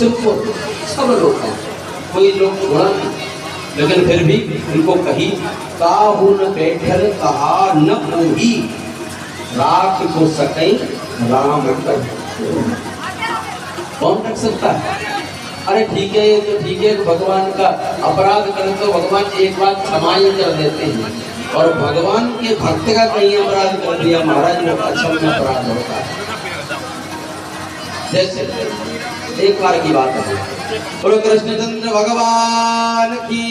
Simple, सब लोग हैं, कोई लोग थोड़ा नहीं, लेकिन फिर भी उनको कही काहू न बैठल कहा न कोई राख को सकई राम कर। कौन रख सकता है? अरे ठीक है, ये तो ठीक है, भगवान का अपराध करें तो भगवान एक बार क्षमा ही कर देते हैं, और भगवान के भक्त का कहीं अपराध कर दिया महाराज वो अक्षम में अपराध होता है। जैसे एक बार की बात है, बोलो कृष्णचंद्र भगवान की।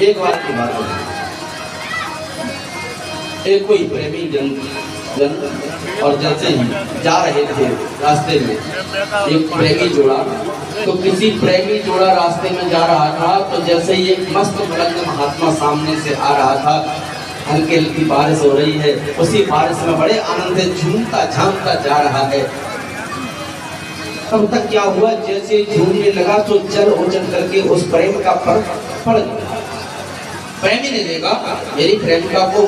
एक बार की बात है, एक कोई प्रेमी जन और जैसे ही जा रहे थे रास्ते में एक प्रेमी जोड़ा, तो किसी प्रेमी जोड़ा रास्ते में जा रहा था, तो जैसे ही एक मस्त मलंग महात्मा सामने से आ रहा था, हल्की हल्की बारिश हो रही है, उसी बारिश में बड़े आनंद से झूमता झामता जा रहा है। तब तक क्या हुआ, जैसे झूमने लगा तो चल उचल करके उस प्रेम का फर्क पड़ गया। प्रेमी ने देखा मेरी प्रेमिका को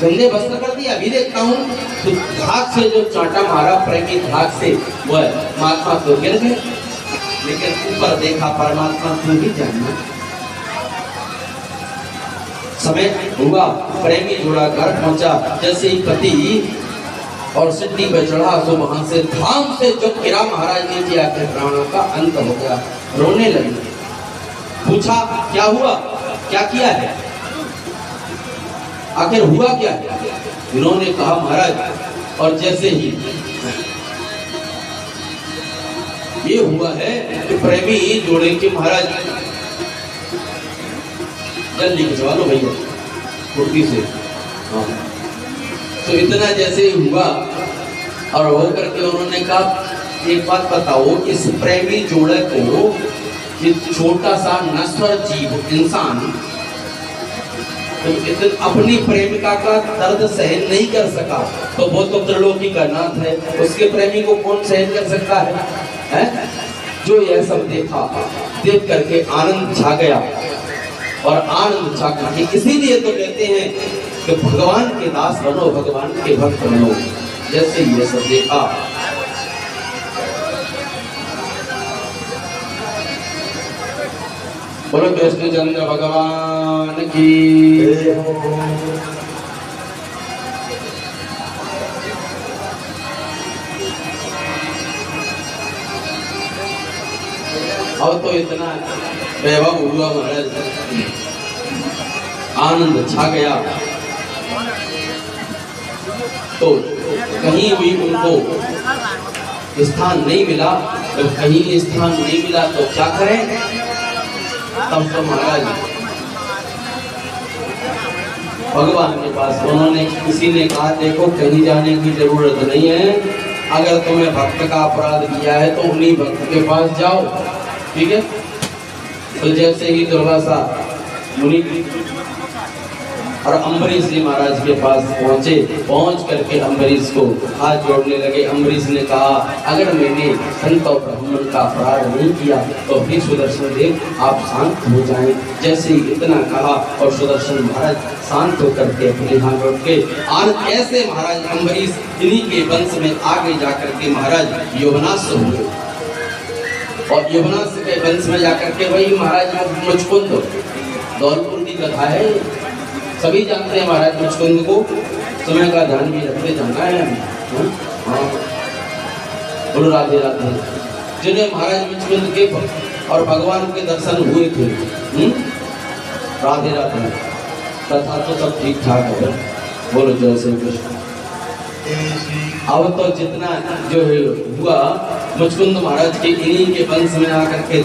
गंदे वस्त्र कर दिया, अभी देखता हूँ, तो धाक से जो चांटा मारा प्रेमी धाक से, वह महात्मा तो गिर गए, लेकिन ऊपर देखा परमात्मा तू ही जानना। समय हुआ, प्रेमी जोड़ा घर पहुंचा, जैसे ही पति और सिद्धि पे चढ़ा तो वहां से धाम से जो गिरा, महाराज ने किया के प्राणों का अंत हो गया, रोने लगे। पूछा क्या हुआ, क्या किया है, आखिर हुआ क्या है? इन्होंने कहा महाराज, और जैसे ही ये हुआ है कि प्रेमी जोड़े के महाराज जल्दी खिंचवा लो भैया कुर्ती से। हाँ, तो इतना जैसे ही हुआ और हो करके उन्होंने कहा एक बात बताओ, इस प्रेमी जोड़े को ये छोटा सा नश्वर जीव इंसान तो अपनी प्रेमिका का दर्द सहन नहीं कर सका, तो वो तो त्रिलोकी का नाथ है, उसके प्रेमी को कौन सहन कर सकता है, हैं? जो यह सब देखा, देख करके आनंद छा गया, और आनंद छा करके इसीलिए तो कहते हैं कि भगवान के दास बनो, भगवान के भक्त बनो। जैसे ये सब देखा, बोलो कृष्णचंद्र भगवान की। अब तो इतना वैभव हुआ महाराज, आनंद छा गया, तो कहीं भी उनको स्थान नहीं मिला, तो कहीं स्थान नहीं मिला तो क्या करें? तब तो महाराज भगवान के पास, उन्होंने किसी ने कहा देखो कहीं जाने की जरूरत नहीं है, अगर तुमने भक्त का अपराध किया है तो उन्हीं भक्त के पास जाओ, ठीक है। तो जैसे ही दुर्वासा मुनि और अम्बरीश जी महाराज के पास पहुंचे, पहुंच करके अम्बरीश को हाथ जोड़ने लगे। अम्बरीश ने कहा अगर मैंने संत और ब्राह्मण का अपराध नहीं किया तो फिर सुदर्शन देव आप शांत हो जाएं। जैसे ही इतना कहा और सुदर्शन महाराज शांत होकर के अपने हाथ जोड़ के और ऐसे महाराज अम्बरीश इन्हीं के वंश में आगे जाकर के महाराज यौवनाश हुए, और यौवनाश के वंश में जाकर के वही महाराज मुचकुंद, धौलपुर की कथा है, सभी जानते हैं महाराज मुचकुंद को, समय का ध्यान भी रखते जाना है। बोलो राधे राधे। जिन्हें महाराज मुचकुंद के और भगवान के दर्शन हुए थे, राधे राधे, तथा तो सब ठीक ठाक है। बोलो जय श्री कृष्ण। अब तो जितना जो हुआ मुचकुंद महाराज के इन्हीं के वंश में आकर के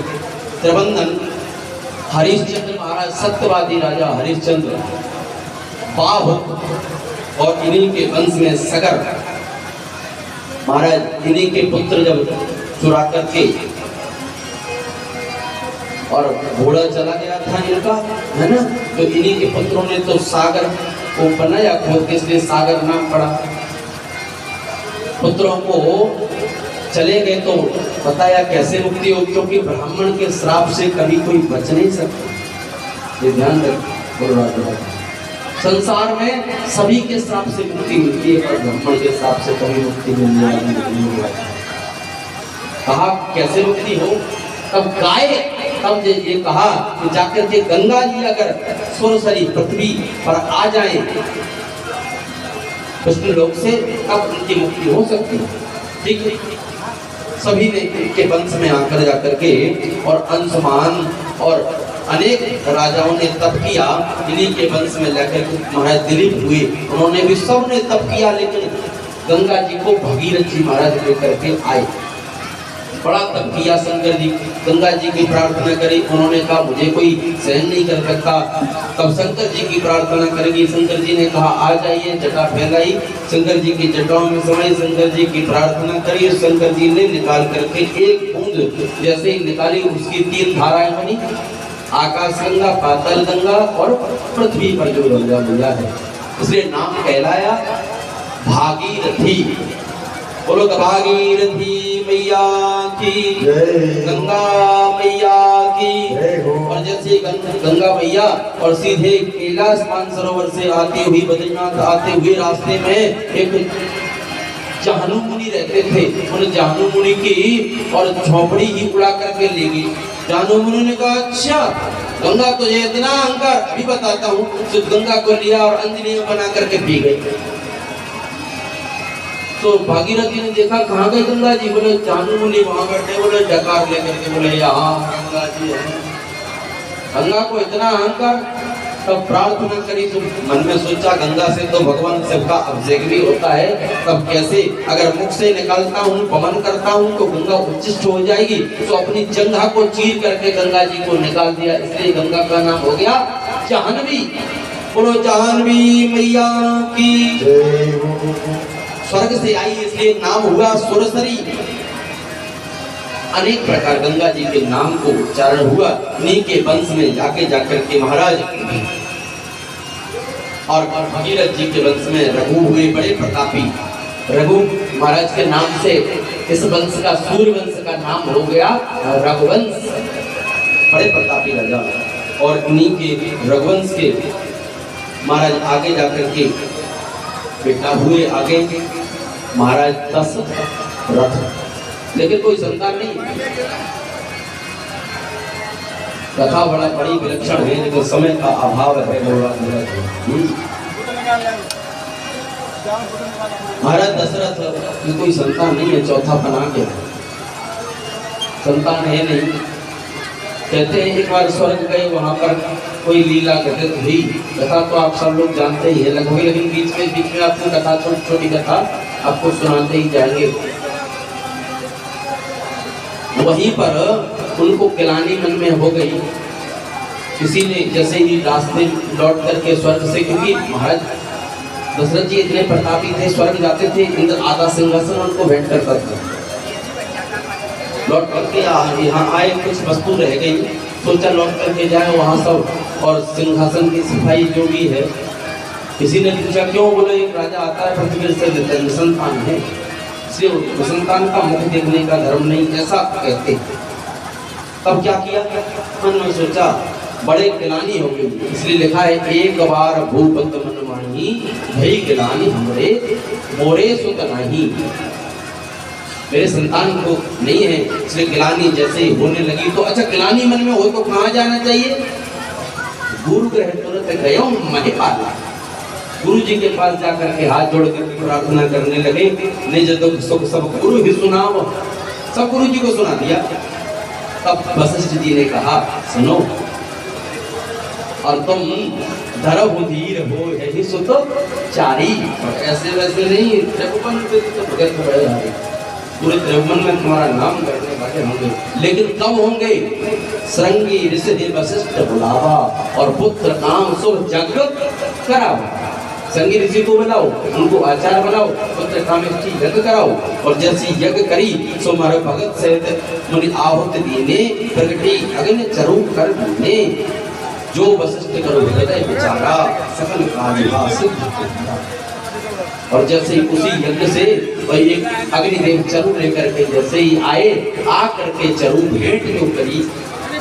त्रिबंधन हरिश्चंद्र महाराज, सत्यवादी राजा हरिश्चंद्र बाहु, और इन्हीं के वंश में सगर महाराज, इन्हीं के पुत्र जब चुरा करके और घोड़ा चला गया था इनका, है ना, तो इन्हीं के पुत्रों ने तो सागर को बनाया खोद के, इसलिए सागर नाम पड़ा। पुत्रों को चले गए तो बताया कैसे मुक्ति हो, क्योंकि ब्राह्मण के श्राप से कभी कोई बच नहीं सकता, ये ध्यान रखो। संसार में सभी के श्राप से मुक्ति मिलती है, पर ब्राह्मण के श्राप से कभी मुक्ति मिलने वाली नहीं है। कहा कैसे मुक्ति हो? तब गाय तब ये कहा कि जाकर के गंगा जी अगर सुरसरी पृथ्वी पर आ जाए कृष्ण लोक से, तब उनकी मुक्ति हो सकती है। ठीक है, सभी ने के वंश में आकर जाकर के और अंशमान और अनेक राजाओं ने तप किया, इन्हीं के वंश में लेकर महाराज दिलीप हुए, उन्होंने भी सब ने तप किया, लेकिन गंगा जी को भगीरथ जी महाराज लेकर के आए। बड़ा तप किया शंकर जी, गंगा जी की प्रार्थना करी, उन्होंने कहा मुझे कोई सहन नहीं कर सकता। तब शंकर जी की प्रार्थना करेगी, शंकर जी ने कहा आ जाइए, जटा फैलाई, शंकर जी की जटाओं में समाई, शंकर जी की प्रार्थना करी, शंकर जी ने निकाल करके एक बूंद जैसे ही निकाली उसकी 3 धाराएं बनी, आकाश गंगा, पाताल गंगा और पृथ्वी पर जो गंगा मिला है, इसलिए नाम कहलाया भागीरथी। बोलो तो भागीरथी मैया की, गंगा मैया की। और जैसे गंगा मैया और सीधे कैलाश मानसरोवर से आते हुए बद्रीनाथ आते हुए रास्ते में एक जाहनु मुनि रहते थे, उन जाहनु मुनि की और झोपड़ी ही उड़ा करके ले गई। जाहनु मुनि ने कहा अच्छा गंगा तो ये इतना अहंकार, अभी बताता हूँ। तो गंगा को लिया और अंजलि बना करके पी गई। तो भागीरथ जी ने देखा कहाँ गए गंगा जी? बोले जाहनु मुनि वहां बैठे, बोले डकार लेकर के, बोले यहाँ गंगा जी है। गंगा को इतना अहंकार। तब प्रार्थना करी तो मन में सोचा गंगा से तो भगवान सबका अभिषेक भी होता है, तब कैसे अगर मुख से निकालता हूँ पवन करता हूँ तो गंगा उच्चिष्ट हो जाएगी, तो अपनी जंघा को चीर करके गंगा जी को निकाल दिया, इसलिए गंगा का नाम हो गया जाह्नवी। बोलो जाह्नवी मैया की। स्वर्ग से आई इसलिए नाम हुआ सुरसरी। अनेक प्रकार गंगा जी के नाम को उच्चारण हुआ, इन्हीं के वंश में जाकर के महाराज और भगीरथ जी के वंश में रघु हुए बड़े प्रतापी। रघु महाराज के नाम से इस वंश का सूर्य वंश का नाम हो गया रघुवंश, बड़े प्रतापी राजा। और उन्हीं के रघुवंश के महाराज आगे जाकर के बेटा हुए आगे महाराज दशरथ, लेकिन कोई संतान नहीं। कथा बड़ी विलक्षण है, लेकिन समय का अभाव है। महाराज दशरथ की कोई संतान नहीं है, चौथा बना के संतान है नहीं। कहते हैं एक बार स्वर्ग गए, वहां पर कोई लीला घटित हुई। कथा तो आप सब लोग जानते ही है लगभग, लेकिन बीच में आपको कथा छोटी कथा आपको सुनाते ही जाएंगे। वहीं पर उनको गिलानी मन में हो गई। किसी ने जैसे ही रास्ते लौट करके स्वर्ग से, क्योंकि महाराज दशरथ जी इतने प्रतापी थे, स्वर्ग जाते थे, इंद्र आधा सिंहासन उनको भेंट करता था। लौट करके यहाँ आए, कुछ वस्तु रह गई, सोचा लौट करके जाए वहाँ सब, और सिंहासन की सफाई जो भी है। किसी ने पूछा क्यों? बोले एक राजा आता है पृथ्वी से निसंतान है, इसलिए निसंतान का मुख देखने का धर्म नहीं, ऐसा कहते। तब क्या किया? मन में सोचा बड़े गिलानी हो गई, इसलिए लिखा है एक बार भूपत मन माही भई गिलानी हमरे मोरे सुत नहीं। मेरे संतान को नहीं है, इसलिए गिलानी जैसे ही होने लगी तो अच्छा गिलानी मन में हो तो कहाँ जाना चाहिए? गुरु ग्रह तुरंत गयो महिपाल। गुरु जी के पास जाकर के हाथ जोड़ कर प्रार्थना करने लगे, निज दुख सुख सब गुरु ही सुनाओ, सब गुरु जी को सुना दिया। तब वशिष्ठ जी ने कहा सुनो, और तुम धरहु धीर हो यही सुत चारी। ऐसे वैसे नहीं, पूरे त्रिभुवन में तुम्हारा नाम करने वाले होंगे, लेकिन कब होंगे? श्रृंगी ऋषि वशिष्ठ बुलावा और पुत्र काम शुभ जग करावा। श्रृंगी ऋषि को बुलाओ, उनको आचार्य बनाओ, पुत्र कामेष्टि यज्ञ कराओ, और जैसी यज्ञ करी सो मारे भगत सहित मुनि आहुति दीने प्रगति अग्नि चरु कर दीने। जो वशिष्ठ करो हृदय विचारा सकल काज सिद्ध। और जैसे ही उसी यज्ञ से वही एक अग्निदेव चरु लेकर के जैसे ही आए, आ करके चरु भेंट जो करी,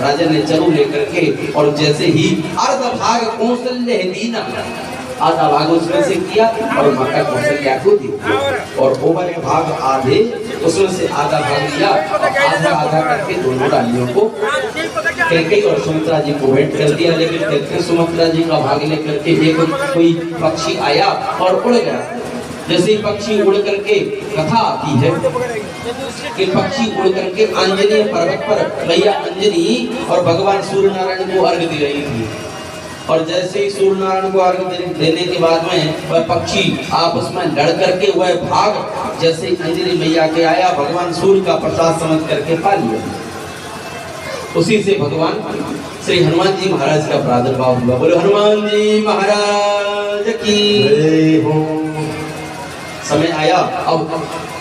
राजा ने चरु लेकर के, और जैसे ही अर्ध भाग कौशल्य दीना, आधा भाग उसमें से किया और माता कौशल्या को दिया, और ओवर एक भाग आधे उसमें से आधा भाग लिया और आधा आधा करके दोनों रानियों को कैकेयी और सुमित्रा जी को भेंट कर दिया। लेकिन कैकेयी सुमित्रा जी का भाग लेकर के एक कोई पक्षी आया और उड़ गया। जैसे पक्षी उड़ करके, कथा आती है कि पक्षी उड़ करके अंजनी पर्वत पर मैया अंजनी और भगवान सूर्य नारायण को अर्घ दे रही थी, और जैसे ही सूर्य नारायण को अर्घ देने के बाद में वह पक्षी आपस में लड़ करके वह भाग जैसे अंजनी मैया के आया, भगवान सूर्य का प्रसाद समझ करके पा लिया। उसी से भगवान श्री हनुमान जी महाराज का प्रादुर्भाव हुआ। बोलो हनुमान जी महाराज की जय हो। समय आया, अब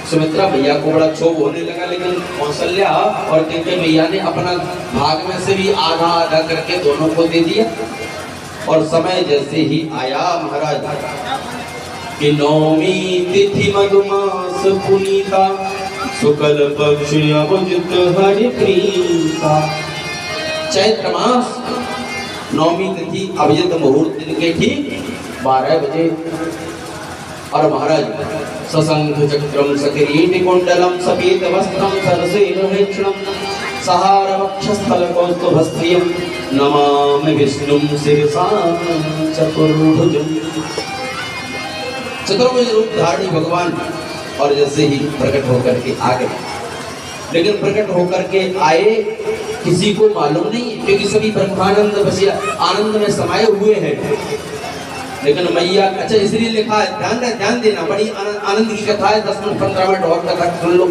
सुमित्रा मैया को बड़ा क्षोभ होने लगा, लेकिन कौशल्या और कैकेयी मैया ने अपना भाग में से भी आधा आधा करके दोनों को दे दिया। और समय जैसे ही आया महाराज कि नौमी तिथि मधुमास पुनीता शुक्ल पक्ष अभिजित हरि प्रीता। चैत्र मास नौमी तिथि अभिजित मुहूर्त दिन के ठीक 12 बजे, और महाराज सशंख चक्रम सकिरीट कुंडलम सफेद वस्त्रम सरसेन हेक्षणम सहार वक्षस्थल कौस्तुभस्त्रियम नमामि विष्णुं शिरसा चतुर्भुजं। चतुर्भुज रूप धारी भगवान और जैसे ही प्रकट होकर के आ गए, लेकिन प्रकट होकर के आए किसी को मालूम नहीं, क्योंकि सभी ब्रह्मानंद बसिया आनंद में समाये हुए हैं। लेकिन मैया, अच्छा इसलिए लिखा है, ध्यान देना, बड़ी आनंद की कथा है। 10 मिनट 15 मिनट और कथा सुन लो।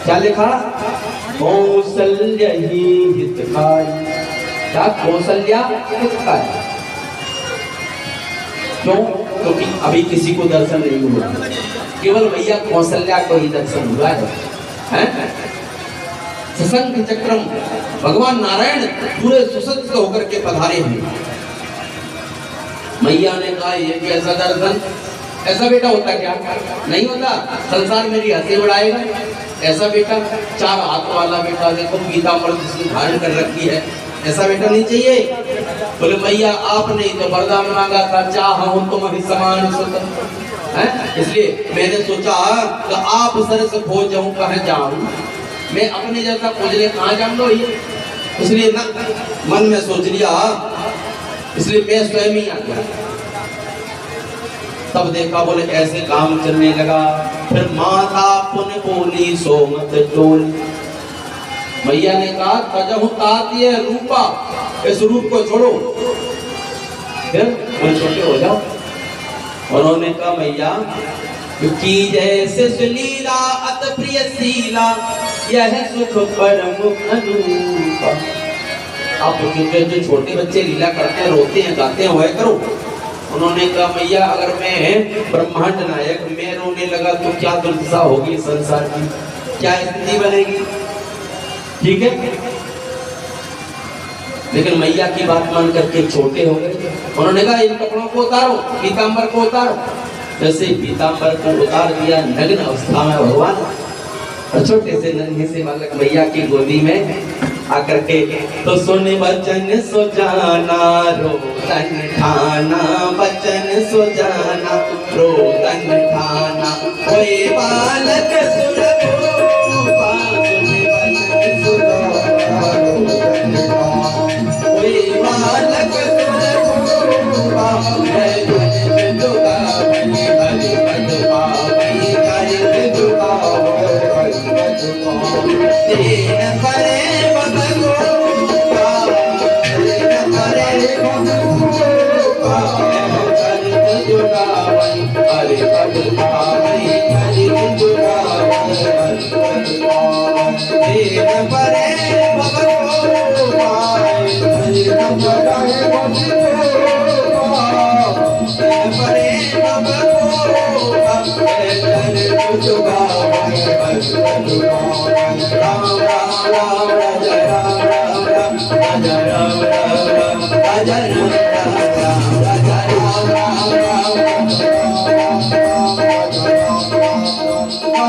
क्या लिखा? कौशल्या ही हितकारी। क्या? कौशल्या हितकारी। क्यों? क्योंकि अभी किसी को दर्शन नहीं हुआ, केवल मैया कौशल्या को ही दर्शन हुआ है। सशंख चक्रम, भगवान नारायण पूरे सुसज्जित होकर के पधारे हैं। मैया ने कहा ये कैसा दर्शन, ऐसा बेटा होता क्या? नहीं होता, संसार मेरी हंसी उड़ाएगा। ऐसा बेटा, 4 हाथ वाला बेटा, देखो पीताम्बर जिसने धारण कर रखी है, ऐसा बेटा नहीं चाहिए। बोले मैया आपने तो वरदान मांगा था, चाहूं तुम्हारी समान सुत, इसलिए मैंने सोचा कि आप सरस खोजूं कहाँ जाऊं, मैं अपने जैसा खोजने कहाँ जाऊंगा ये, इसलिए ना मन में सोच लिया, इसलिए मैं स्वयं ही आ गया। तब देखा, बोले ऐसे काम चलने लगा। फिर माता पुन बोली सोमत टोल। मैया ने कहा तजहु तातीय रूपा, इस रूप को छोड़ो, फिर मन छोटे हो जाओ। उन्होंने कहा मैया की जैसे सुलीला अत प्रिय शीला, यह सुख परम अनुपा। आप जो छोटे बच्चे लीला करते हैं, रोते हैं, गाते हैं, वह करो। उन्होंने कहा मैया अगर मैं ब्रह्मांड नायक मैं रोने लगा तो क्या दुर्दशा होगी संसार की, क्या स्थिति बनेगी? ठीक है, लेकिन मैया की बात मान करके छोटे हो गए। उन्होंने कहा इन कपड़ों को उतारो, पीताम्बर को उतारो। जैसे पीताम्बर को उतार दिया, नग्न अवस्था में भगवान छोटे से नन्हे से बालक मैया की गोदी में आकर के, तो सुन बचन सो जाना रोदन ठाना, बचन सो जाना रोदन ठाना, कोई बालक सुरभूपा, सुन बचन सो जाना रोदन ठाना, कोई बालक सुरभूपा, मैं तुझे दुगावनी हरि पद पावनी, हरि दुगावनी हरि पद पावनी, तेन परे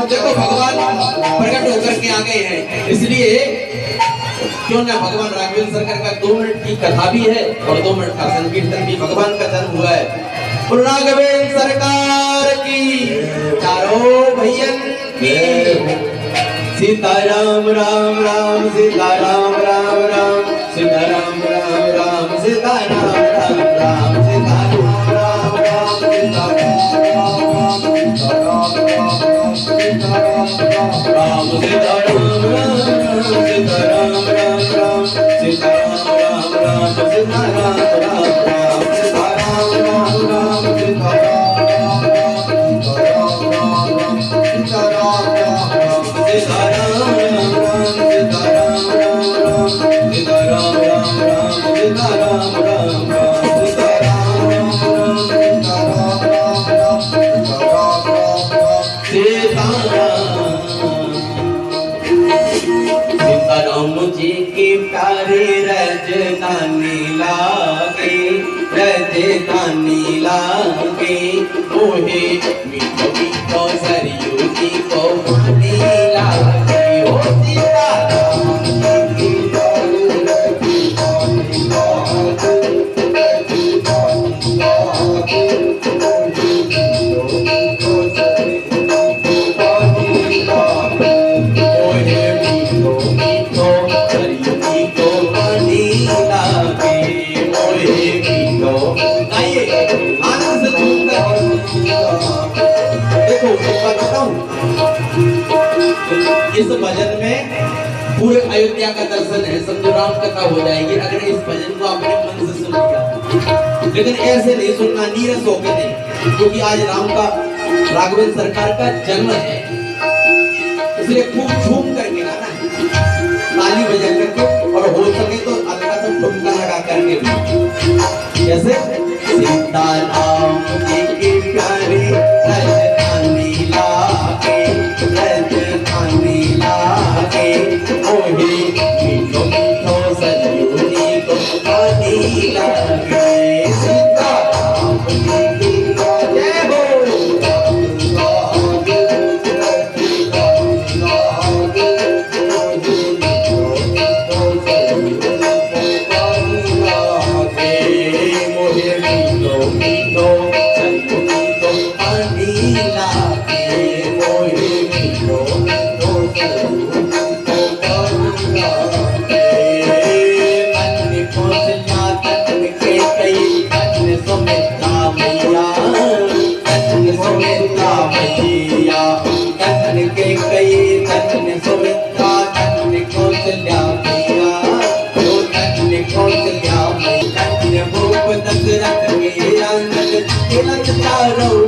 देखो भगवान प्रकट होकर के आ गए हैं, इसलिए क्यों ना भगवान राघवेंद्र सरकार का 2 मिनट की कथा भी है और 2 मिनट का संकीर्तन भी। भगवान का जन्म हुआ है और राघवेंद्र सरकार की चारों भैयन की। सीताराम राम राम सीताराम राम राम सीताराम राम राम सीताराम राम राम सीताराम राम राम सीताराम राम सीताराम सीताराम राम राम सीताराम राम राम सीताराम राम राम सीताराम राम राम सीताराम मुझे के प्यारे रजतानी लागे रजतानी लागे मोहे मीठो मीठो सरयू जी को पानी लागे ओ सीताराम जी के प्यारे रजतानी लागे रजतानी लागे इस भजन में पूरे अयोध्या का दर्शन है, समझो राम कथा हो जाएगी अगर इस भजन को आपने मन से सुन लिया। लेकिन ऐसे नहीं सुनना, नीरस होकर नहीं, क्योंकि आज राम का राघवेंद्र सरकार का जन्म है, इसलिए खूब झूम करके गाना है, ताली बजा करके, और हो सके तो अलग से ठुमका लगा करके भी। जैसे सीताराम जी के प्यारे रजतानी लागे रजतानी लागे ओहे मीठो मीठो सरयू जी को पानी लागे। सीताराम जी की जय हो।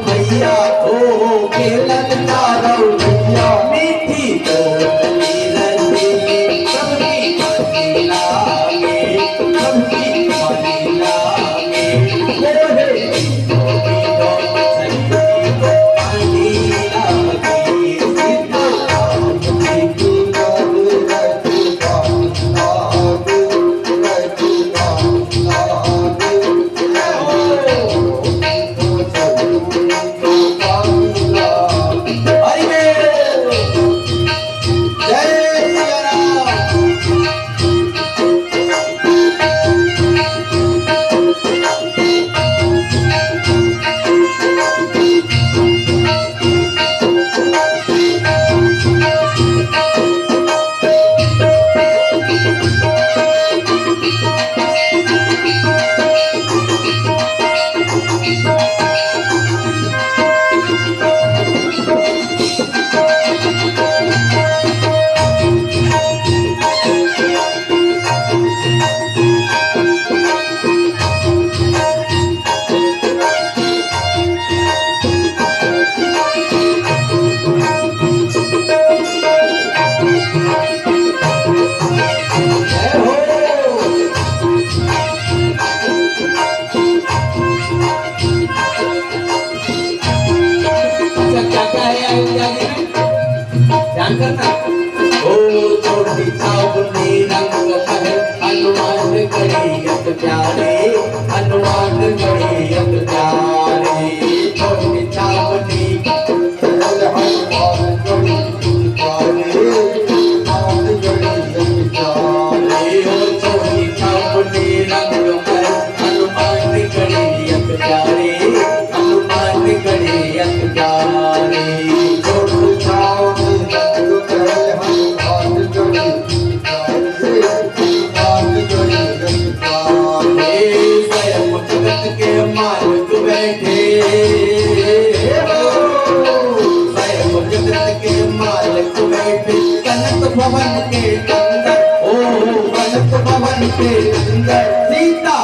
भैया ओ खेलत तारो भैया मीठी तो रसीली सबकी पानी लागे सबकी पानी लागे ओहे मीठो सरयू को पानी लागे। सीताराम जी की ध्यान करना। ओ छोटी चावनी रंग महल हनुमान गणियत प्यारे हनुमान गणियत प्यारे छोटी चावनी हनुमान गणियत प्यारे हनुमान गणियत प्यारे फिर कनक भवन के अंदर, ओ कनक भवन के अंदर सीता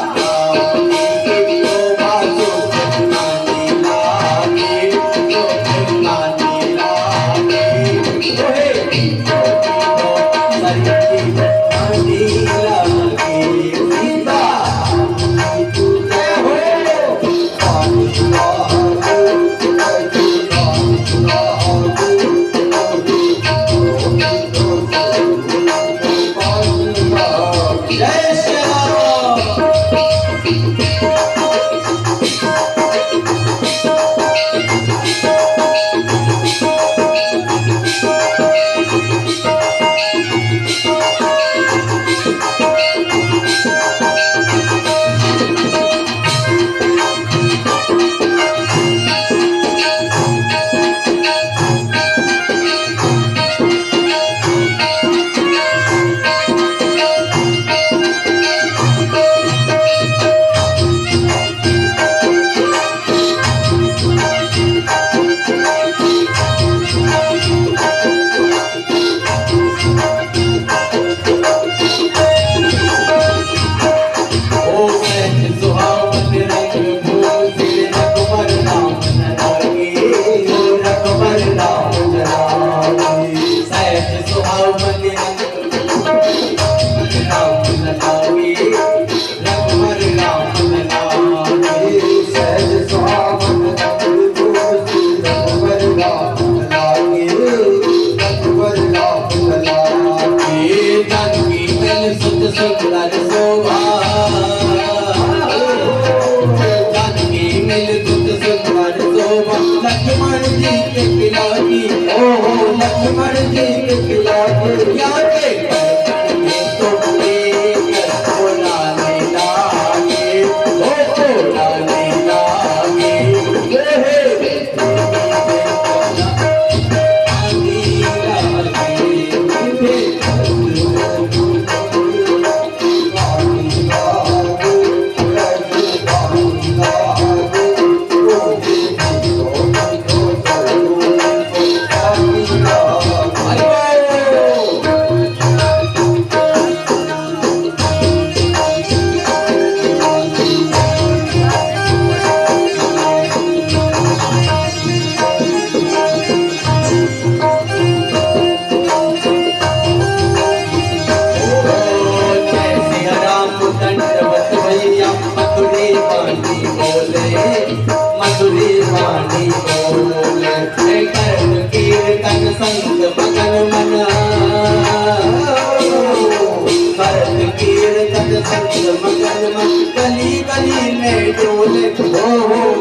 गली गली में डोले, ओ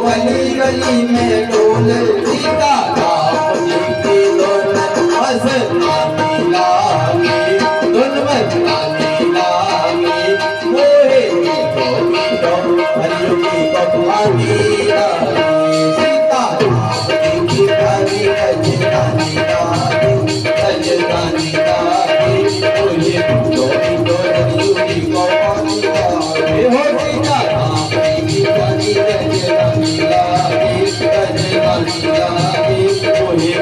गली गली में डोले सीता राम की दौलत बस रानी लागी, दुल्हन रानी लागी, मोहे मीठो हरियो की बबुआनी लागी, सीता राम की रानी रानी लागी, रानी लागी, मोहे मीठो हरियो की बबुआनी लागी, हो सीता राम की रानी रानी लागी, रानी लागी, मोहे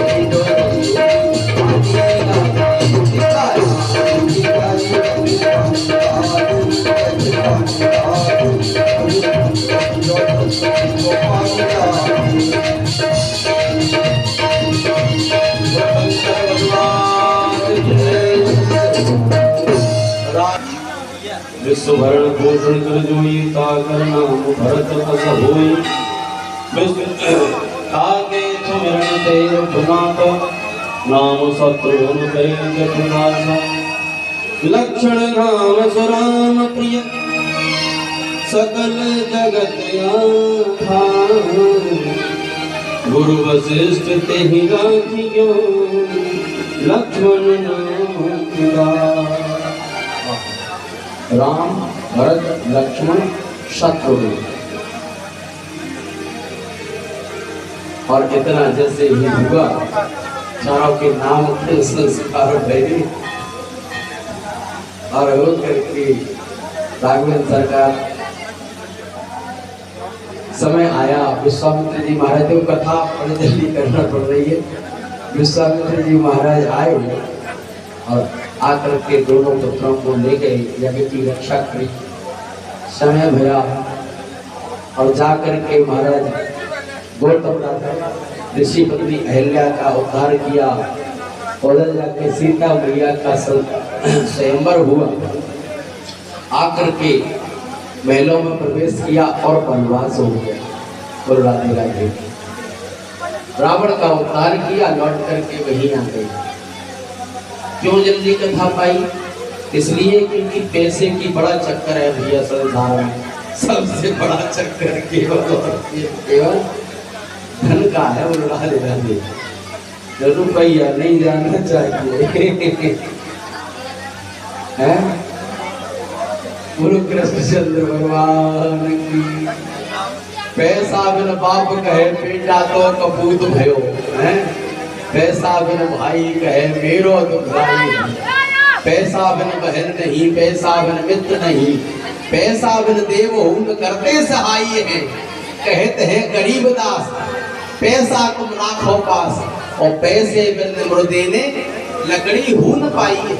मीठो हरियो की बबुआनी लागी, सीता राम की रानी विश्व भरण पोषण कर जोई ताकर नाम भरत अस होई, आगे सुमिरन ते रघुनाथ नाम शत्रुघ्न कै जगन्नाथ, लक्षण नाम सुराम प्रिय सकल जगत आधार, गुरु वशिष्ठ तेहि राखियो लक्ष्मण नाम तुलार। राम भरत लक्ष्मण शत्रुघ्न, और इतना जैसे ही हुआ चारों के नाम के संस्कार भैरी और करके राघवेंद्र सरकार समय आया, विश्वामित्र जी महाराज को कथा बड़ी जल्दी करना पड़ रही है, विश्वामित्र जी महाराज आए और आकर के दोनों पुत्रों को ले गए, यज्ञ की रक्षा करी। समय भया और जाकर के महाराज गौतम ऋषि पत्नी अहिल्या का उद्धार किया। उधर जाके सीता मैया का स्वयंवर हुआ। आकर के महलों में प्रवेश किया और वनवास हो गया। बोल राधे राधे। रावण का उद्धार किया, लौट करके वहीं आ गए। क्यों जल्दी कथा पाई? इसलिए क्योंकि पैसे की बड़ा चक्कर है भैया संसार में। सबसे बड़ा चक्कर केवल धन का है। बोल राधे राधे। रुपया नहीं जाना चाहिए है। गुरु कृष्णचंद्र भगवान की। पैसा बिन बाप कहे बेटा तो कपूत भयो है। पैसा बिन भाई कहे मेरो दुखदाई। पैसा बिन बहन नहीं, पैसा बिन मित्र नहीं, पैसा बिन देव हूँ करते सहाय है। कहते हैं गरीब दास पैसा तुम राखो पास, और पैसे बिन मुर्दे ने लकड़ी हूं न पाई है।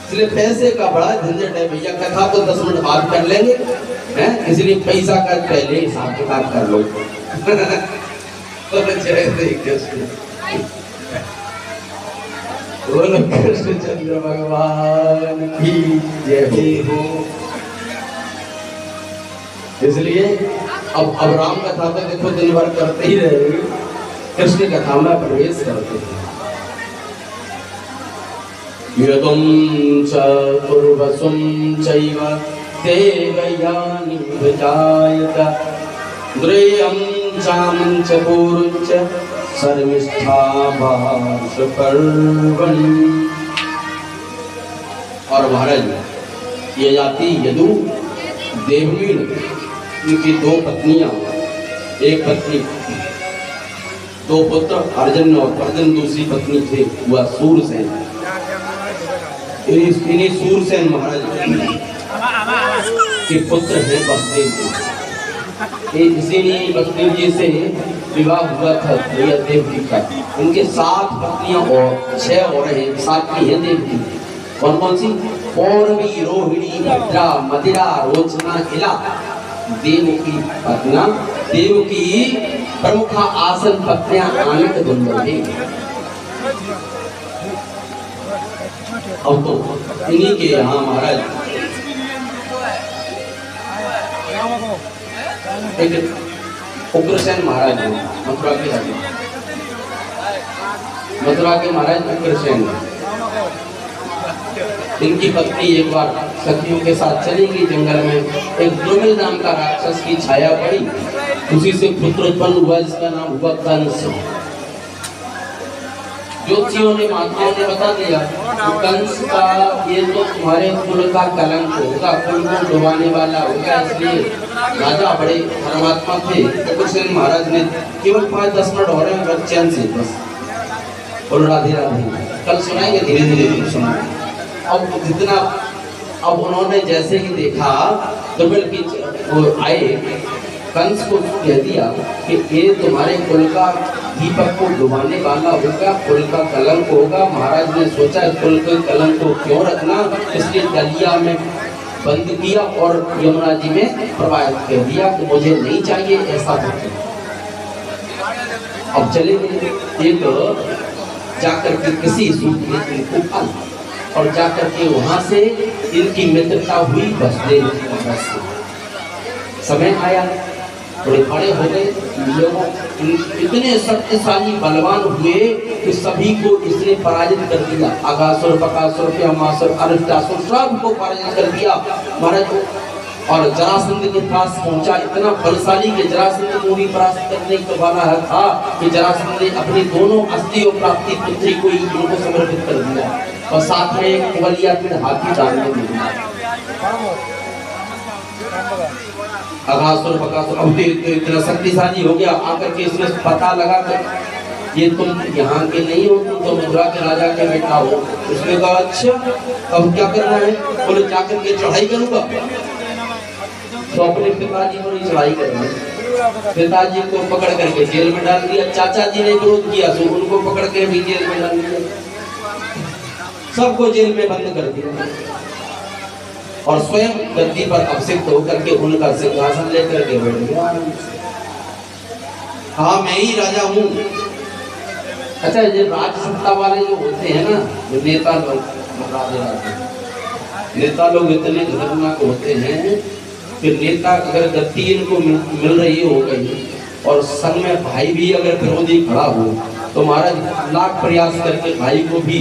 इसलिए पैसे का बड़ा झंझट है भैया। कथा तो 10 मिनट बाद कर लेंगे हैं, इसलिए पैसा का पहले हिसाब किताब कर लो। तो जय श्री कृष्ण। बोलो कृष्णचंद्र भगवान की जय हो। इसलिए अब राम कथा तो देखो दिन भर करते ही रहेंगे, कृष्ण कथा में प्रवेश करते हैं। यदुं चतुर्वसुं चैव देवयानी विजायत द्रयं चामं च पूरुं च शर्मिष्ठा पर्वणि। और महाराज ये जाति यदु देवमीन, उनकी 2 पत्नियां, एक पत्नी 2 पुत्र अर्जुन और अर्जुन दूसरी पत्नी थे वह सूरसेन। इन्हीं सूरसेन महाराज के पुत्र हैं वसुदेव जी। इसीलिए वसुदेव जी से विवाह हुआ था देव जी का। उनके 7 पत्नियां और 6 और हैं, 7वीं है देव जी। कौन कौन सी? पौरवी, रोहिणी, भद्रा, मदिरा, रोचना, इला। देव की पत्नियां, देव की प्रमुख आसन पत्नियां आनंद दुंदुभी। अब तो इन्हीं के यहाँ महाराज एक उग्रसेन महाराज हैं, मथुरा के राजा, मथुरा के महाराज उग्रसेन। इनकी पत्नी एक बार सखियों के साथ चली गई जंगल में। एक द्रुमिल नाम का राक्षस की छाया पड़ी, उसी से पुत्र उत्पन्न हुआ जिसका नाम हुआ कंस। ज्योतिषियों ने, महात्माओं ने बता दिया कंस का ये तो तुम्हारे कुल का कलंक होगा, कुल को डुबाने वाला होगा। इसलिए राजा बड़े धर्मात्मा थे। उग्रसेन महाराज ने केवल 5-10 मिनट हो रहे हैं चैन से बस। बोल राधे राधे। कल सुनाएंगे धीरे धीरे सुनाएंगे। अब जितना अब उन्होंने जैसे ही देखा दुर्बल की वो आए, कंस को कह दिया कि ये तुम्हारे कुल का दीपक को डुबाने वाला होगा, कुल का कलंक होगा। महाराज ने सोचा कुल के कलंक को क्यों रखना, इसलिए दलिया में बंद किया और यमुना जी में प्रवाहित कर दिया कि मुझे नहीं चाहिए ऐसा होता। अब चले गए एक जाकर के किसी सूत्र को फल और जाकर के वहां से इनकी मित्रता हुई वसुदेव जी से। समय आया, थोड़े बड़े हो गए, लोग इतने शक्तिशाली बलवान हुए कि सभी को इसने पराजित कर दिया। अगासुर, बकासुर, प्यामासुर, अरिष्टासुर सबको पराजित कर दिया महाराज। और जरासंध के पास पहुंचा, इतना बलशाली कि जरासंध को भी परास्त करने का वाला था कि जरासंध ने अपनी दोनों अस्थि और प्राप्ति पुत्री को इनको समर्पित कर दिया और साथ में एक कुवलिया में हाथी डालने दिया। अगासुर, बकासुर अब इतना शक्तिशाली हो गया। आकर के इसने पता लगा कि ये तुम यहाँ के नहीं हो, तुम तो मथुरा के राजा के बेटा हो। उसने कहा अच्छा अब क्या करना है? बोले जाकर के चढ़ाई करूंगा। तो अपने पिताजी पर ही चढ़ाई करना। पिताजी को पकड़ करके जेल में डाल दिया, चाचा जी ने विरोध किया तो उनको पकड़ के भी जेल में डाल दिया, सबको जेल में बंद कर दिया और स्वयं गद्दी पर अभिषिक्त होकर के उनका सिंहासन लेकर के बैठ गया। हाँ मैं ही राजा हूँ। अच्छा ये राज सत्ता वाले जो होते हैं ना, जो नेता लोग, नेता लोग इतने खतरनाक होते हैं कि नेता अगर गद्दी इनको मिल रही हो गई और संग में भाई भी अगर विरोधी खड़ा हो तो महाराज लाख प्रयास करके भाई को भी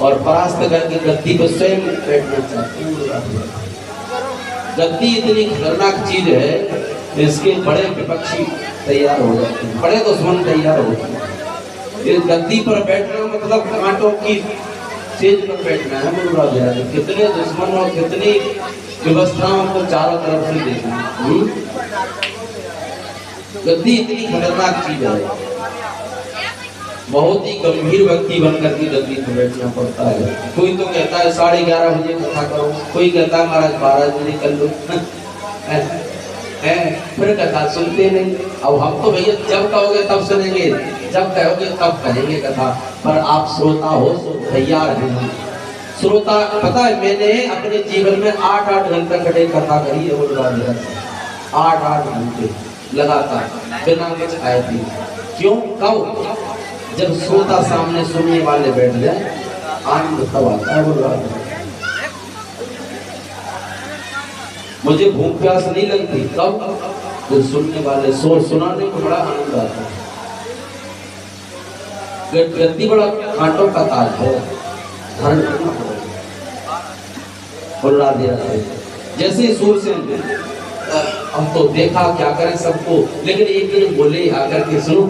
और परास्त करके गद्दी पर स्वयं बैठना चाहते हैं। गद्दी इतनी खतरनाक चीज है, इसके बड़े विपक्षी तैयार हो जाते हैं, बड़े दुश्मन तैयार होते हैं। इस गद्दी पर बैठना मतलब कांटों की सेज पर बैठना है। मुराद कितने दुश्मन और कितनी व्यवस्थाओं को चारों तरफ से देखना। गद्दी इतनी खतरनाक चीज है, बहुत ही गंभीर व्यक्ति बनकर के गद्दी पर बैठना पड़ता है। कोई तो कहता है 11:30 बजे कथा करो, कोई कहता है महाराज 12 बजे कर लो, फिर कथा सुनते नहीं। अब हम तो भैया जब कहोगे तब सुनेंगे, जब कहोगे तब कहेंगे कथा, पर आप श्रोता हो तो तैयार हैं। श्रोता पता है मैंने अपने जीवन में 8-8 घंटे कटे कथा करी है, 8-8 घंटे लगातार बिना कुछ खाए पी। क्यों? कब? जब श्रोता सामने सुनने वाले बैठ जाए आनंद तब आता है। बोल रहा मुझे भूख प्यास नहीं लगती, कब? जो सुनने वाले सुनाने को बड़ा आनंद आता है। गद्दी बड़ा कांटों का ताज है, धारण करना पड़ेगा। बोल रहा जैसे सूर से हम तो देखा क्या करें सबको, लेकिन एक दिन बोले आकर के सुनो,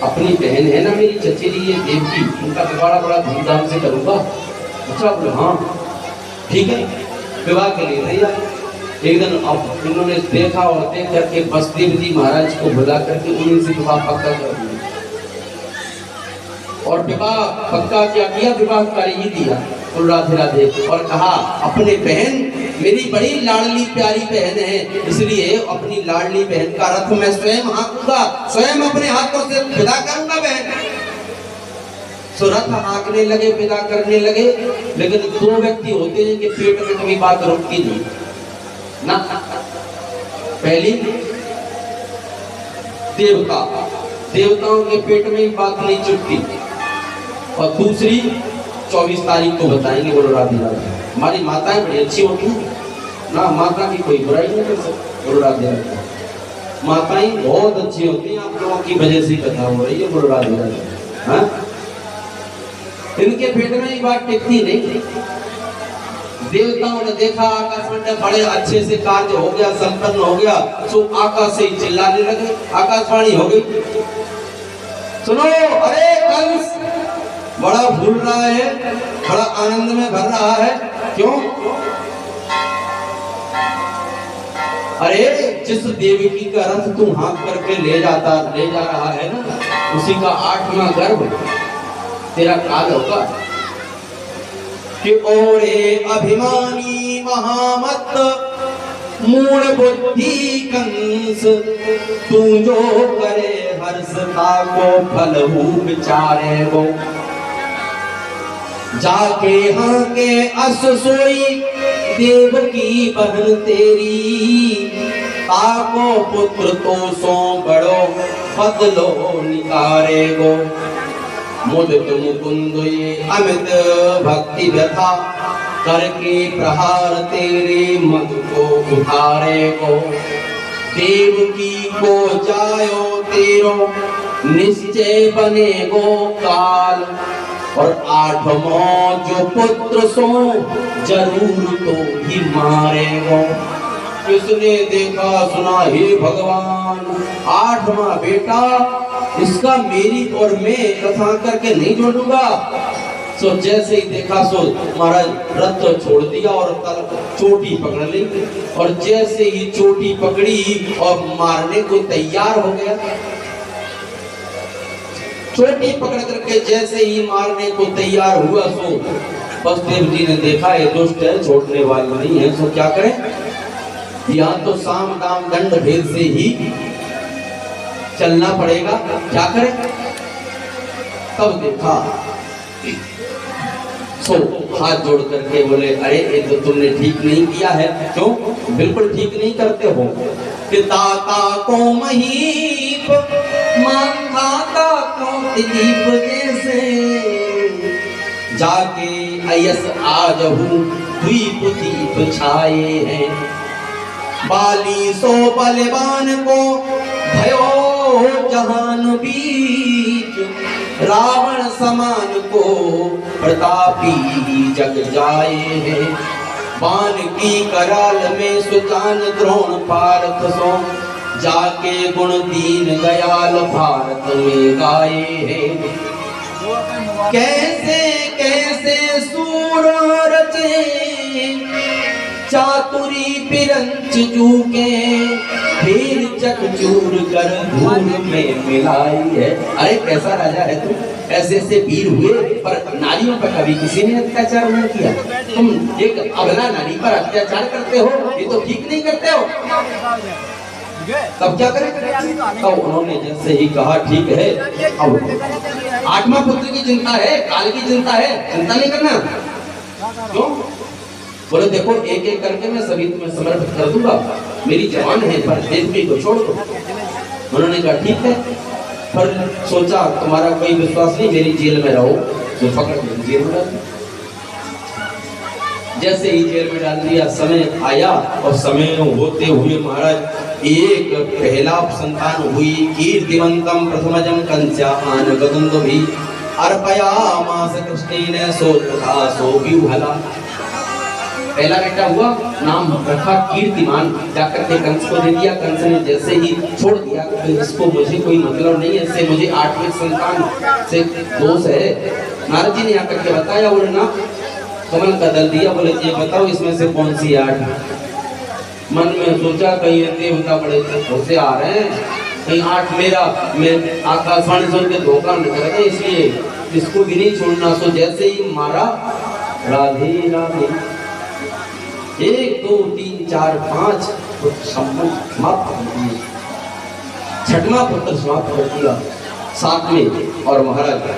अपनी बहन है ना मेरी चचेरी ये देवकी, उनका विवाह बड़ा धूमधाम से करूंगा। अच्छा बोले हाँ ठीक है, विवाह के लिए तैयार। एक दिन अब इन्होंने देखा और देख करके बसदेव जी महाराज को बुला करके उन्हीं से विवाह पक्का कर दिया और विवाह पक्का क्या किया, विवाह कर ही दिया। राधे राधे और कहा अपने बहन मेरी बड़ी लाडली प्यारी बहन है, इसलिए अपनी लाडली बहन का रथ मैं स्वयं हाँकूंगा, स्वयं अपने हाथों से विदा करूंगा बहन। सो रथ हाँकने लगे, विदा करने लगे, लेकिन 2 व्यक्ति होते हैं कि पेट में कभी बात रुकती नहीं ना। पहली देवता, देवताओं के पेट में बात नहीं चुपती, और दूसरी 24 तारीख को बताएंगे। बोलो राधे राधे। हमारी माताएं बड़ी अच्छी होती हैं ना, माता की कोई बुराई नहीं कर सकती। बोलो राधे राधे। माताएं बहुत अच्छी होती हैं, आप लोगों की वजह से कथा हो रही है। बोलो राधे राधे। हाँ इनके पेट में ये बात टिकती नहीं। देवताओं ने देखा आकाश में बड़े अच्छे से कार्य हो गया, संपन्न हो गया, तो आकाश से चिल्लाने लगे, आकाशवाणी हो गई, सुनो अरे कंस बड़ा भूल रहा है, बड़ा आनंद में भर रहा है। क्यों? अरे जिस देवकी का रथ तू हाथ करके ले जा रहा है ना, उसी का 8वां गर्भ तेरा काल होगा। कि ओरे अभिमानी महामत मूढ़ बुद्धि कंस, तू जो करे हर्षता को फलहु विचारे गो। जाके हाँ के अस सोई देवकी बहन तेरी, ताको पुत्र तो सो बड़ो बदलो निकारे गो। मुदित मुकुंद ये अमित भक्ति व्यथा, करके प्रहार तेरे मधु को उठारे गो। देवकी को जायो तेरो निश्चय बने गो काल, और 8वां जो पुत्र सो जरूर तो ही मारेगो। किसने देखा सुना हे भगवान, 8वां बेटा इसका मेरी और मैं कथा करके नहीं जोड़ूंगा। सो जैसे ही देखा सो महाराज रथ तो छोड़ दिया और चोटी पकड़ ली, और जैसे ही चोटी पकड़ी और मारने को तैयार हो गया। चोटी पकड़ करके जैसे ही मारने को तैयार हुआ, सो बसदेव जी ने देखा ये दुष्ट है, छोड़ने वाली नहीं है, सो क्या करें, यहाँ तो साम दाम दंड भेद से ही चलना पड़ेगा, क्या करें। तब देखा सो हाथ जोड़ करके बोले, अरे ये तो तुमने ठीक नहीं किया है। क्यों? बिल्कुल ठीक नहीं करते हो कि ताता को महीप मांगाता को दिलीप जैसे जाके अयस आजहू द्वीप दीप छाए हैं। बाली सो बलवान को भयो जहान बीच, रावण समान को प्रतापी जग जाए हैं। बाण की कराल में सुजान द्रोण पारथ सो, जाके गुण दीन दयाल भारत में गाए हैं। कैसे कैसे सूर रचे चातुरी पिरंच जूके, फिर चकचूर कर धूल में मिलाई है। अरे कैसा राजा है तू, ऐसे ऐसे वीर हुए पर नारियों पर कभी किसी ने अत्याचार नहीं किया। तुम एक अबला नारी पर अत्याचार करते हो, ये तो ठीक नहीं करते हो। तब क्या करें? तो उन्होंने जैसे ही कहा ठीक है, अब 8वां पुत्र की चिंता है, काल की चिंता है, चिंता नहीं करना। क्यों? बोले देखो एक एक करके मैं सभी तुम्हें समर्पित कर दूंगा, मेरी जवान है पर देवी को छोड़ दो। उन्होंने कहा ठीक है, पर सोचा तुम्हारा कोई विश्वास नहीं, मेरी जेल में रहो, तो पकड़ जेल में डाल। जैसे ही जेल में डाल दिया, समय आया और समय होते हुए महाराज एक पहला संतान हुई। कीर्तिवंतम प्रथमजम कंस्यान गगनदुभि अर्पयामास कृष्णेन सो तथा सो विह्वला। पहला बेटा हुआ, नाम रखा कीर्तिमान, जाकर के कंस को दे दिया। कंस ने जैसे ही छोड़ दिया कि इसको मुझे कोई मतलब नहीं है, इससे मुझे 8वें संतान से दोष है। नारद जी ने आकर के बताया, बोले ना कमल का दल दिया, बोले ये बताओ इसमें से कौन सी 8। मन में सोचा कहीं देवता बड़े होते आ रहे हैं, कहीं 8 मेरा, मैं आकाशवाणी सुन के धोखा न कर, इसलिए इसको भी नहीं छोड़ना। सो जैसे ही मारा, राधे राधे 1 2 3 4 5 समाप्त कर दिए। 6वां पुत्र समाप्त कर दिया 7वें, और महाराज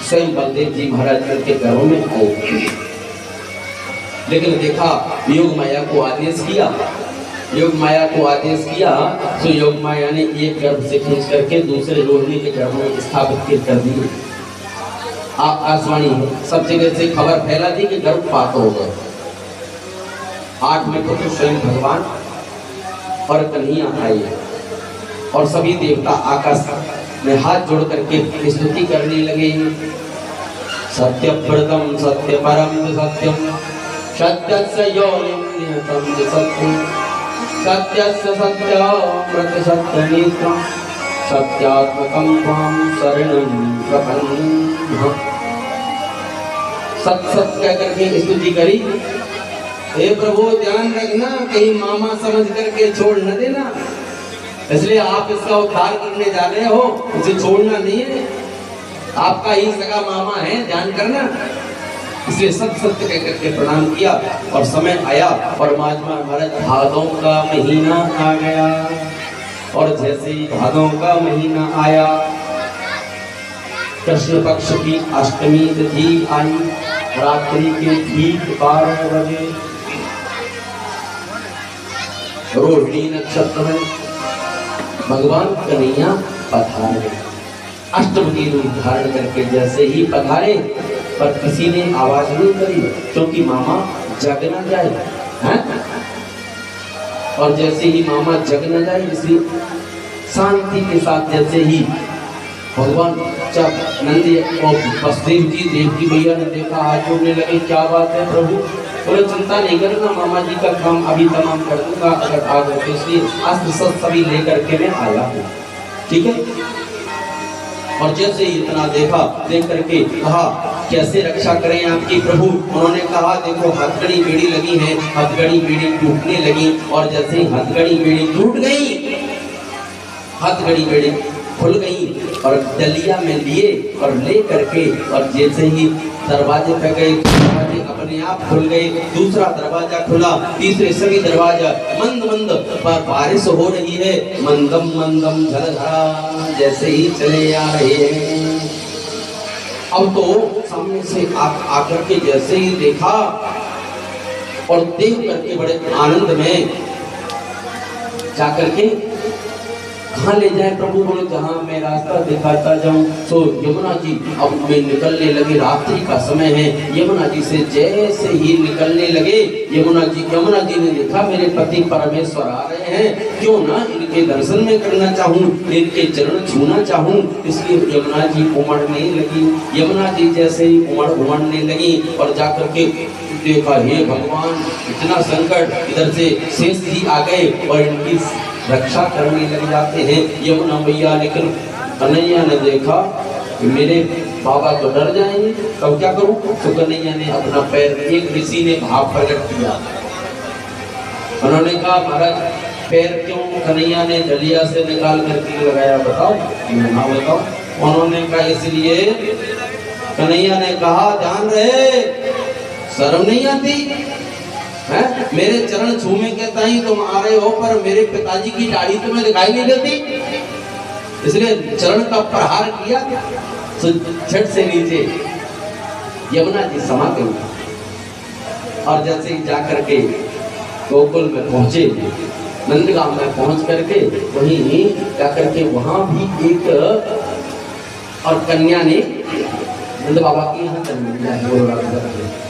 स्वयं बलदेव जी महाराज के घरों में आए। लेकिन देखा योग माया को आदेश किया, योग माया को आदेश किया, तो योग माया ने एक गर्भ से खींच करके दूसरे रोहिणी के गर्भ में स्थापित कर दी। आकाशवाणी सब जगह से खबर फैला दी कि गर्भपात हो गया। 8वें पुत्र स्वयं भगवान और कन्हैया आई, और सभी देवता आकाश में हाथ जोड़ करके स्तुति करने लगे। सत्यव्रतम सत्य परम सत्यम, सत्यस्य योनिं नियतं सत्यं, सत्यस्य सत्यामृत सत्यनेत्रं, सत्यात्मकं त्वां शरणं प्रपन्नः। सत्य कह करके स्तुति करी। हे प्रभु ध्यान रखना, कहीं मामा समझ करके छोड़ न देना, इसलिए आप इसका उद्धार करने जा रहे हो, उसे छोड़ना नहीं है, आपका ही सगा मामा है, ध्यान करना। इसलिए सत्य कह करके प्रणाम किया, और समय आया और महाराज भादों का महीना आ गया। और जैसे ही भादों का महीना आया, कृष्ण पक्ष की अष्टमी तिथि आई, रात्रि के ठीक 12 बजे रोहिणी नक्षत्र में भगवान कन्हैया पधारे। अष्टभुजी रूप धारण करके जैसे ही पधारे, पर किसी ने आवाज नहीं करी, क्योंकि मामा जग न जाए हैं? और जैसे ही मामा जग न जाए, इसलिए शांति के साथ जैसे ही भगवान जब नंदी और वसुदेव जी देवकी मैया ने देखा, हाथ जोड़ने लगे, क्या बात है प्रभु? बोले चिंता नहीं करना, मामा जी का काम अभी तमाम कर दूंगा, अगर आ गए तो। इसलिए अस्त्र शस्त्र सभी लेकर के मैं आया हूँ, ठीक है। और जैसे ही इतना देखा, देख करके कहा कैसे रक्षा करें आपकी प्रभु? उन्होंने कहा देखो हथकड़ी बेड़ी लगी है, हथकड़ी बेड़ी टूटने लगी, और जैसे ही हथकड़ी बेड़ी टूट गई, हथकड़ी बेड़ी खुल गई, और डलिया में लिए और ले करके, और जैसे ही दरवाजे पे गए, दरवाजे अपने आप खुल गए, दूसरा दरवाजा खुला, तीसरे सभी दरवाजा मंद मंद, पर बारिश हो रही है, मंदम मंदम झरझरा, जैसे ही चले आ रहे हैं। अब तो सामने से आकर के जैसे ही देखा और देख करके बड़े आनंद में जाकर के कहाँ ले जाए प्रभु, बोले जहाँ मैं रास्ता दिखाता जाऊं। तो यमुना जी अब वे निकलने लगे, रात्रि का समय है, यमुना जी से जैसे ही निकलने लगे, यमुना जी ने देखा मेरे पति परमेश्वर आ रहे हैं, क्यों ना इनके दर्शन में करना चाहूं, इनके चरण छूना चाहूं, इसलिए यमुना जी उमड़ने लगी। यमुना जी जैसे ही उमड़ने लगी और जाकर के देखा, हे भगवान इतना संकट, इधर से शेष जी आ गए और इनकी रक्षा करने लग जाते हैं यमुना मैया। लेकिन कन्हैया ने देखा कि मेरे बाबा तो डर जाएंगे, तब क्या करूं? तो कन्हैया ने अपना पैर, एक ऋषि ने भाव प्रकट किया, उन्होंने कहा महाराज पैर क्यों? कन्हैया ने डलिया से निकाल करके लगाया, बताओ? हाँ बताओ। उन्होंने कहा इसलिए, कन्हैया ने कहा ध्यान रहे, शर्म नहीं आती है? मेरे चरण छूने के ताई तुम आ रहे हो, पर मेरे पिताजी की दाढ़ी तुम्हें दिखाई नहीं देती, इसलिए चरण का प्रहार किया, तो झट से नीचे यमुना जी समा गई। और जैसे ही जाकर के गोकुल में पहुंचे, नंदगांव में पहुंच करके वहीं जाकर के वहां भी एक और कन्या ने नंद बाबा की यहाँ जन्म लिया है।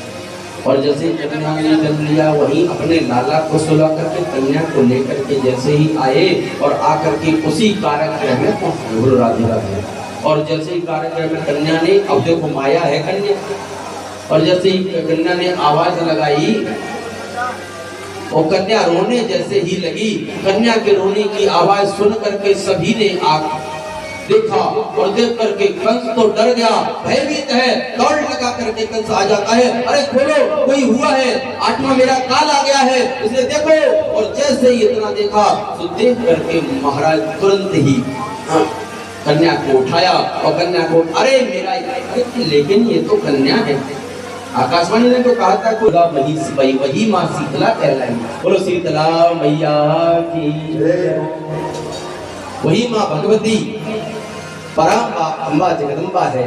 और जैसे कन्या ने जन्म लिया, वहीं अपने लाला को सुला करके कन्या को लेकर के जैसे ही आए और आकर के उसी कार्यक्रम में पहुंचे, बोलो राधे राधे। और जैसे ही कार्यक्रम में कन्या ने, अब देखो माया है कन्या, और जैसे ही कन्या ने आवाज लगाई और कन्या रोने जैसे ही लगी, कन्या के रोने की आवाज सुन करके सभी ने देखा और देख करके कंस तो डर गया, भयभीत है, दौड़ लगा करके कंस आ जाता है, अरे खोलो कोई हुआ है, आत्मा मेरा काल आ गया है, इसलिए देखो। और जैसे ही इतना देखा तो देख करके महाराज तुरंत ही कन्या को उठाया और कन्या को, अरे मेरा, लेकिन ये तो कन्या है, आकाशवाणी ने तो कहा था वही माँ शीतला कहलाई, बोलो शीतला मैया की जय। वही माँ भगवती पराम्बा अम्बा जगदम्बा है।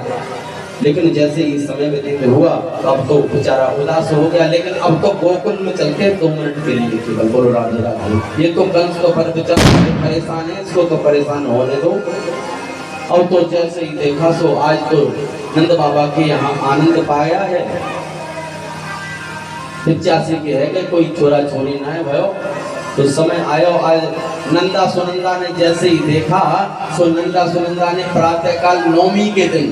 लेकिन जैसे ही समय व्यतीत हुआ तो अब तो बेचारा उदास हो गया, लेकिन अब तो गोकुल में चलते 2 मिनट के लिए केवल, बोलो राधे राधे। ये तो कंस तो पर बेचारा परेशान है, इसको तो परेशान होने दो। अब तो जैसे ही देखा सो आज तो नंद बाबा के यहाँ आनंद पाया है, 85 के है, कोई छोरा छोरी ना है भयो। तो समय आयो, आज नंदा सुनंदा ने जैसे ही देखा, सो नंदा सुनंदा ने प्रातः काल नौमी के दिन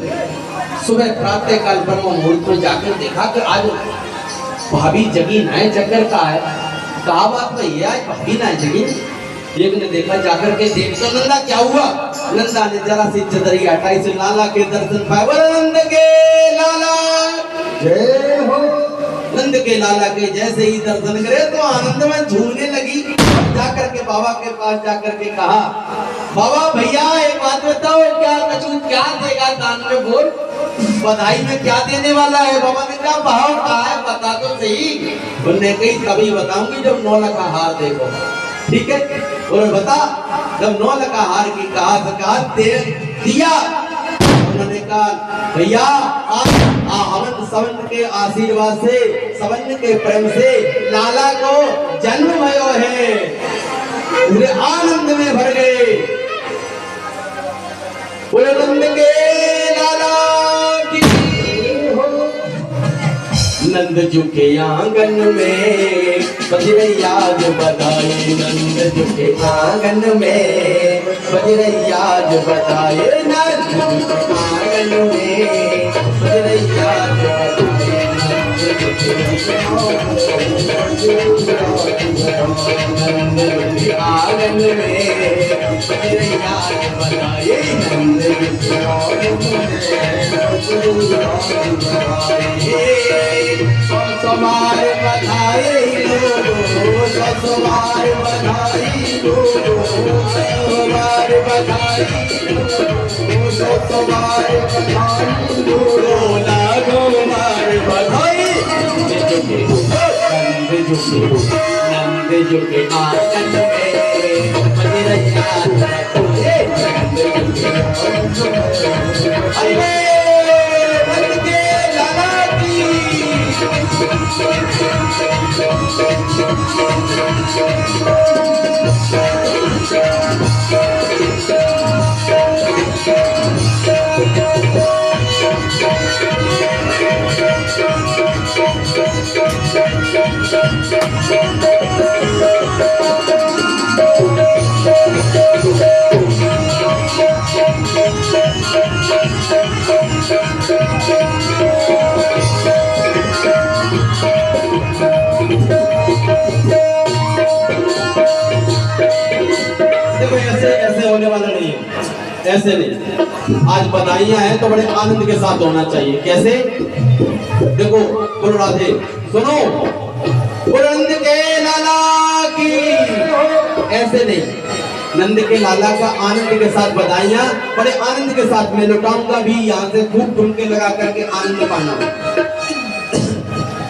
सुबह प्रातः काल ब्रह्म मुहूर्त में जाकर देखा कि आज भाभी जगी नए चक्कर का है, कहा बात तो ये आज भाभी ना जगी। एक ने देखा, जाकर के देख तो नंदा क्या हुआ, नंदा ने जरा सी चदरी हटाई से लाला के दर्शन पाए, नंद के लाला जय हो। नंद के लाला के जैसे ही दर्शन करे तो आनंद में झूमने लगी। जाकर के बाबा के पास जाकर के कहा, बाबा भैया एक बात बताओ, क्या देगा दान में, बोल बधाई में क्या देने वाला है? बाबा ने कहा भाव कहा है बता तो सही। उन्होंने कही तभी बताऊंगी जब 9 लाख का हार देखो, ठीक है? उन्होंने बता, जब 9 लाख का हार की कहा दे दिया। उन्होंने कहा भैया अमन सवन के आशीर्वाद से, सवन के प्रेम से लाला को जन्म भयो है, पूरे आनंद में भर गए। पूरे नंद के लाला की हो। नंद जी के आंगन में बजरैया जो बधाए, नंद जी के आंगन में बजरैया जो बधाए, नंद जी के आंगन में बजरैया जो बधाए, नंद जी के आंगन में बजरैया जो बधाए, नंद जी के आंगन में समार बधाई लो, समार बधाई लो, समार बधाई लो, समार बधाई लो, लागो नंद जी के आंगन में मजरैया अरे नंद के लाला की देखो ऐसे होने वाला नहीं है, ऐसे नहीं। आज बधाइयां हैं तो बड़े आनंद के साथ होना चाहिए। कैसे? देखो बोलो राधे, सुनो नंद के लाला की, ऐसे नहीं। नंद के लाला का आनंद के साथ बधाइयां, बड़े आनंद के साथ मैं लौटाऊंगा भी यहाँ से खूब ठुमके लगा करके आनंद पाना।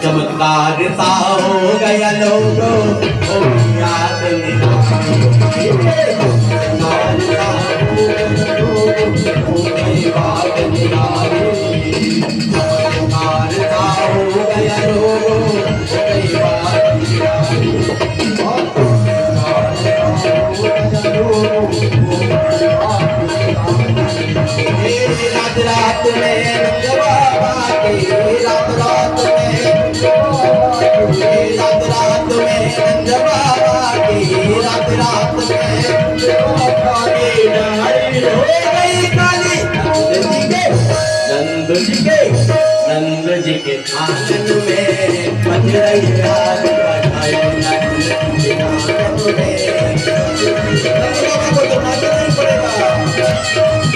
चमत्कार सा हो गया लोगों, याद रात में रात रात में नंद बाबा की रात रात में नंद जी के आंगन में मजरैया बजाए नंद जी के आंगन में को तो नाचना ही पड़ेगा।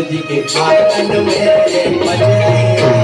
नंद जी के आंगन में मजरैया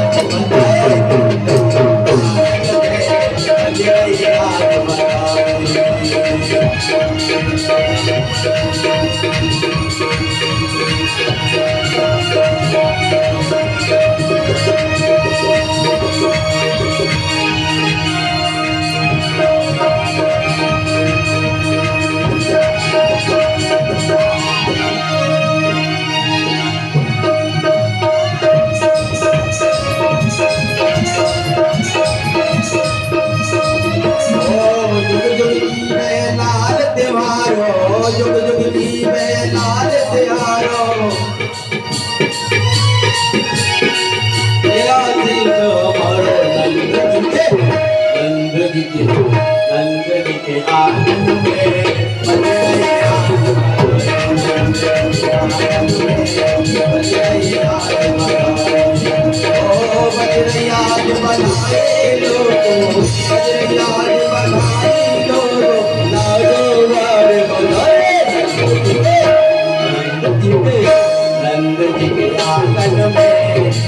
नंद जी के आंगन में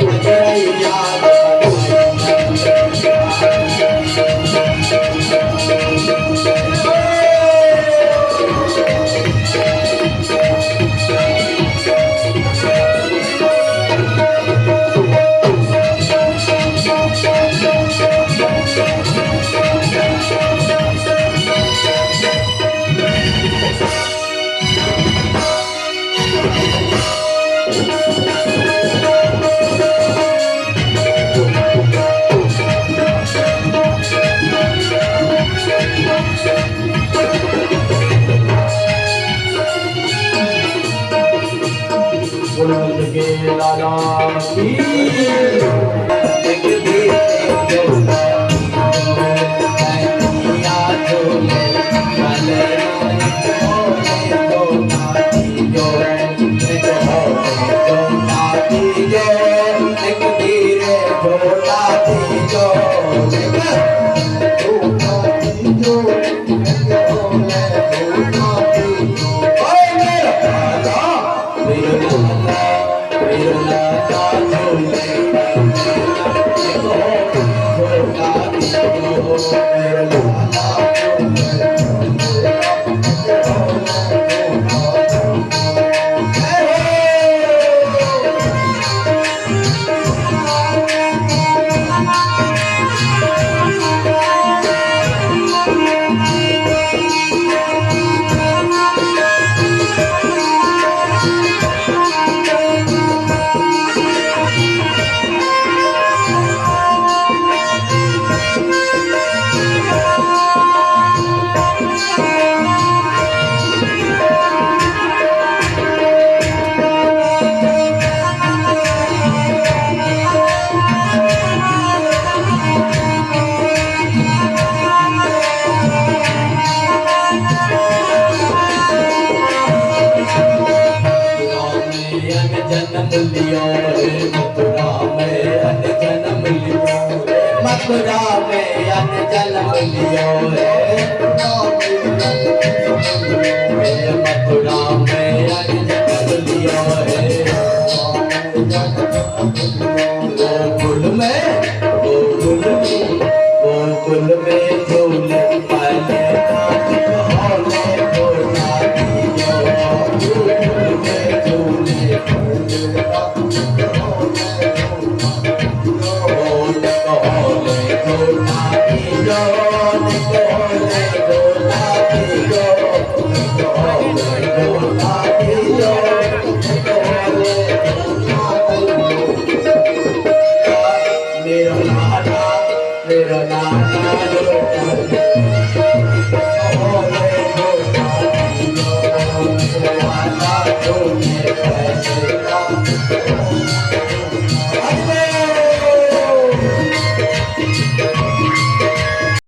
मजरैया मथुरा में अन जन्म लियो रे, मथुरा में अन जन्म लियो रे।